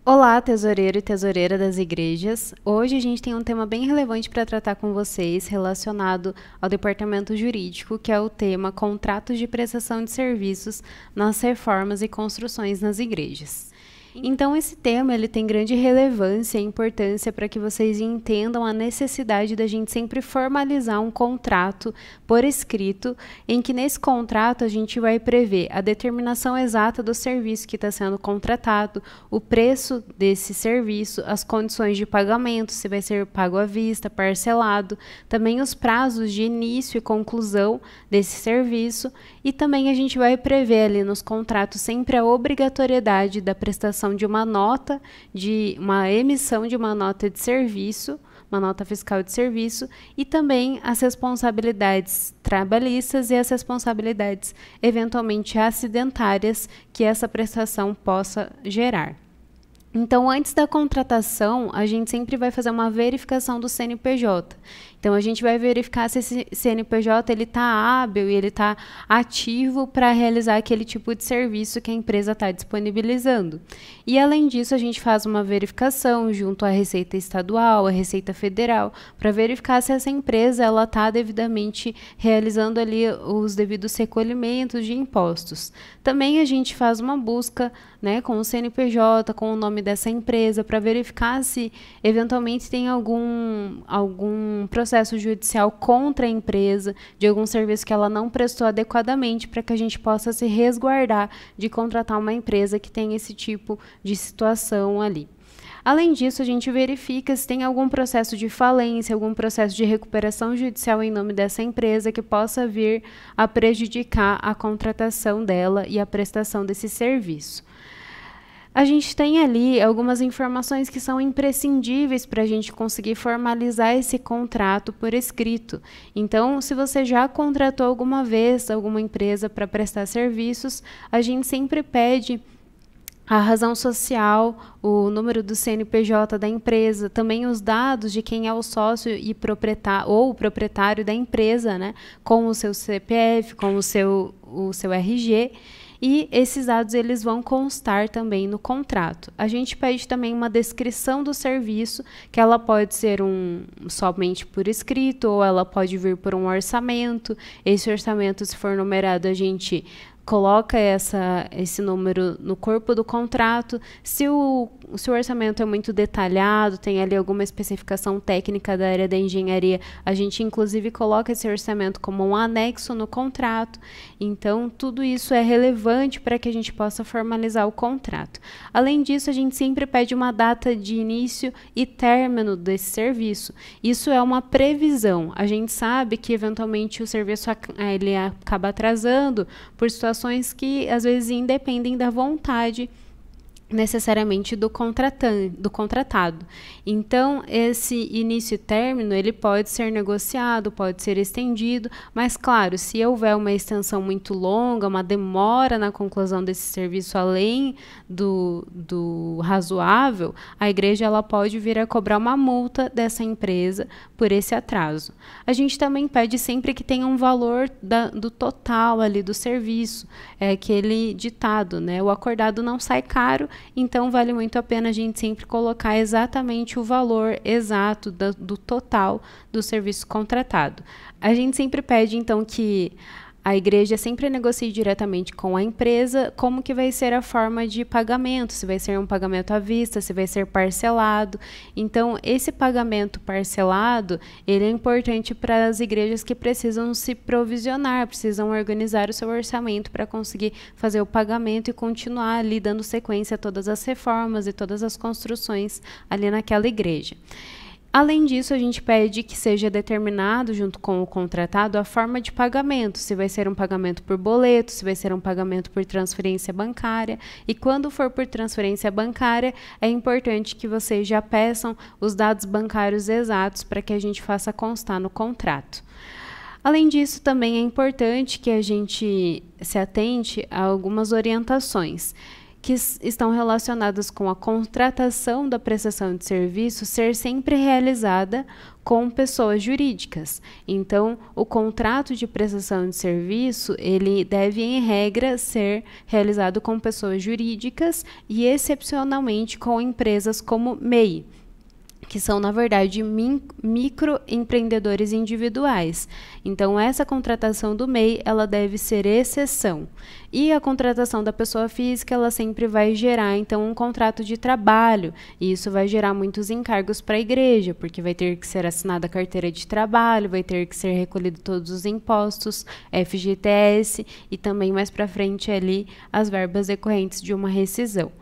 Olá, tesoureiro e tesoureira das igrejas. Hoje a gente tem um tema bem relevante para tratar com vocês relacionado ao departamento jurídico, que é o tema contratos de prestação de serviços nas reformas e construções nas igrejas. Então, esse tema ele tem grande relevância e importância para que vocês entendam a necessidade da gente sempre formalizar um contrato por escrito, em que nesse contrato a gente vai prever a determinação exata do serviço que está sendo contratado, o preço desse serviço, as condições de pagamento, se vai ser pago à vista, parcelado, também os prazos de início e conclusão desse serviço, e também a gente vai prever ali nos contratos sempre a obrigatoriedade da prestação de uma nota, de uma emissão de uma nota de serviço, uma nota fiscal de serviço, e também as responsabilidades trabalhistas e as responsabilidades eventualmente acidentárias que essa prestação possa gerar. Então, antes da contratação, a gente sempre vai fazer uma verificação do CNPJ. Então, a gente vai verificar se esse CNPJ está hábil e ele está ativo para realizar aquele tipo de serviço que a empresa está disponibilizando. E, além disso, a gente faz uma verificação junto à Receita Estadual, à Receita Federal, para verificar se essa empresa está devidamente realizando ali os devidos recolhimentos de impostos. Também a gente faz uma busca, né, com o CNPJ, com o nome dessa empresa, para verificar se eventualmente tem algum processo judicial contra a empresa, de algum serviço que ela não prestou adequadamente, para que a gente possa se resguardar de contratar uma empresa que tem esse tipo de situação ali. Além disso, a gente verifica se tem algum processo de falência, algum processo de recuperação judicial em nome dessa empresa que possa vir a prejudicar a contratação dela e a prestação desse serviço. A gente tem ali algumas informações que são imprescindíveis para a gente conseguir formalizar esse contrato por escrito. Então, se você já contratou alguma vez alguma empresa para prestar serviços, a gente sempre pede a razão social, o número do CNPJ da empresa, também os dados de quem é o sócio e proprietário, ou o proprietário da empresa, né, com o seu CPF, com o seu RG, e esses dados eles vão constar também no contrato. A gente pede também uma descrição do serviço, que ela pode ser somente por escrito, ou ela pode vir por um orçamento. Esse orçamento, se for numerado, a gente coloca esse número no corpo do contrato. Se o orçamento é muito detalhado, tem ali alguma especificação técnica da área da engenharia, a gente inclusive coloca esse orçamento como um anexo no contrato. Então, tudo isso é relevante para que a gente possa formalizar o contrato. Além disso, a gente sempre pede uma data de início e término desse serviço. Isso é uma previsão. A gente sabe que, eventualmente, o serviço ele acaba atrasando por situações que às vezes independem da vontade necessariamente do contratado. Então, esse início e término, ele pode ser negociado, pode ser estendido, mas, claro, se houver uma extensão muito longa, uma demora na conclusão desse serviço além do razoável, a igreja ela pode vir a cobrar uma multa dessa empresa por esse atraso. A gente também pede sempre que tenha um valor do total ali do serviço, aquele ditado, né? O acordado não sai caro. Então, vale muito a pena a gente sempre colocar exatamente o valor exato do total do serviço contratado. A gente sempre pede, então, que a igreja sempre negocie diretamente com a empresa como que vai ser a forma de pagamento, se vai ser um pagamento à vista, se vai ser parcelado. Então, esse pagamento parcelado, ele é importante para as igrejas que precisam se provisionar, precisam organizar o seu orçamento para conseguir fazer o pagamento e continuar ali dando sequência a todas as reformas e todas as construções ali naquela igreja. Além disso, a gente pede que seja determinado, junto com o contratado, a forma de pagamento, se vai ser um pagamento por boleto, se vai ser um pagamento por transferência bancária. E quando for por transferência bancária, é importante que vocês já peçam os dados bancários exatos para que a gente faça constar no contrato. Além disso, também é importante que a gente se atente a algumas orientações, que estão relacionadas com a contratação da prestação de serviço ser sempre realizada com pessoas jurídicas. Então, o contrato de prestação de serviço, ele deve, em regra, ser realizado com pessoas jurídicas e, excepcionalmente, com empresas como MEI, que são, na verdade, microempreendedores individuais. Então, essa contratação do MEI, ela deve ser exceção. E a contratação da pessoa física, ela sempre vai gerar, então, um contrato de trabalho. E isso vai gerar muitos encargos para a igreja, porque vai ter que ser assinada a carteira de trabalho, vai ter que ser recolhido todos os impostos, FGTS e também, mais para frente, ali, as verbas decorrentes de uma rescisão.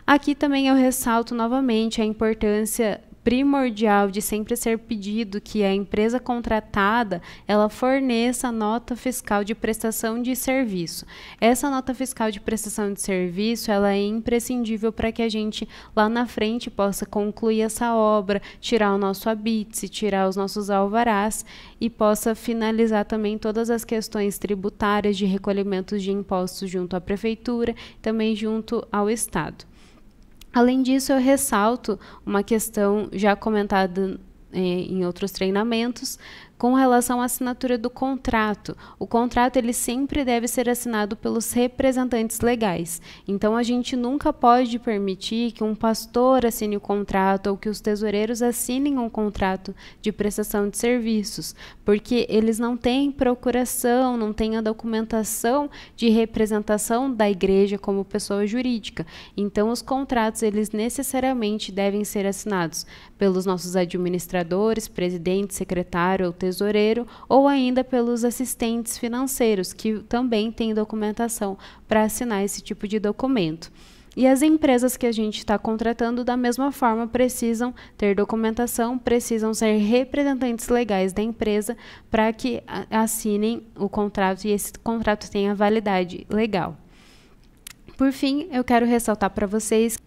Aqui também eu ressalto novamente a importância primordial de sempre ser pedido que a empresa contratada ela forneça nota fiscal de prestação de serviço. Essa nota fiscal de prestação de serviço ela é imprescindível para que a gente lá na frente possa concluir essa obra, tirar o nosso habite, tirar os nossos alvarás e possa finalizar também todas as questões tributárias de recolhimentos de impostos junto à prefeitura, também junto ao Estado. Além disso, eu ressalto uma questão já comentada em outros treinamentos, com relação à assinatura do contrato. O contrato ele sempre deve ser assinado pelos representantes legais. Então, a gente nunca pode permitir que um pastor assine o contrato ou que os tesoureiros assinem um contrato de prestação de serviços, porque eles não têm procuração, não têm a documentação de representação da igreja como pessoa jurídica. Então, os contratos eles necessariamente devem ser assinados pelos nossos administradores, presidente, secretário ou tesoureiro, ou ainda pelos assistentes financeiros, que também têm documentação para assinar esse tipo de documento. E as empresas que a gente está contratando, da mesma forma, precisam ter documentação, precisam ser representantes legais da empresa para que assinem o contrato e esse contrato tenha validade legal. Por fim, eu quero ressaltar para vocês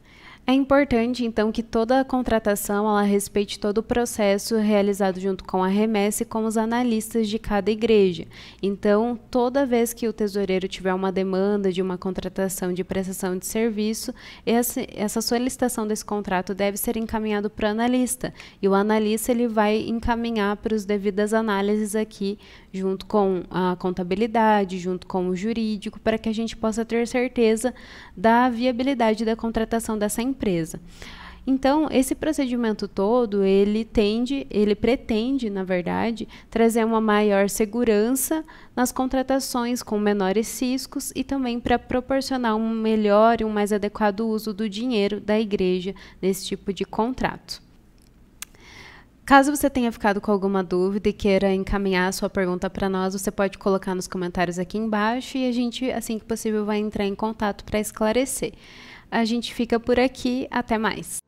é importante, então, que toda a contratação ela respeite todo o processo realizado junto com a remessa e com os analistas de cada igreja. Então, toda vez que o tesoureiro tiver uma demanda de uma contratação de prestação de serviço, essa solicitação desse contrato deve ser encaminhado para o analista. E o analista ele vai encaminhar para as devidas análises aqui, junto com a contabilidade, junto com o jurídico, para que a gente possa ter certeza da viabilidade da contratação dessa empresa. Então, esse procedimento todo, ele pretende, na verdade, trazer uma maior segurança nas contratações com menores riscos e também para proporcionar um melhor e um mais adequado uso do dinheiro da igreja nesse tipo de contrato. Caso você tenha ficado com alguma dúvida e queira encaminhar a sua pergunta para nós, você pode colocar nos comentários aqui embaixo e a gente, assim que possível, vai entrar em contato para esclarecer. A gente fica por aqui, até mais!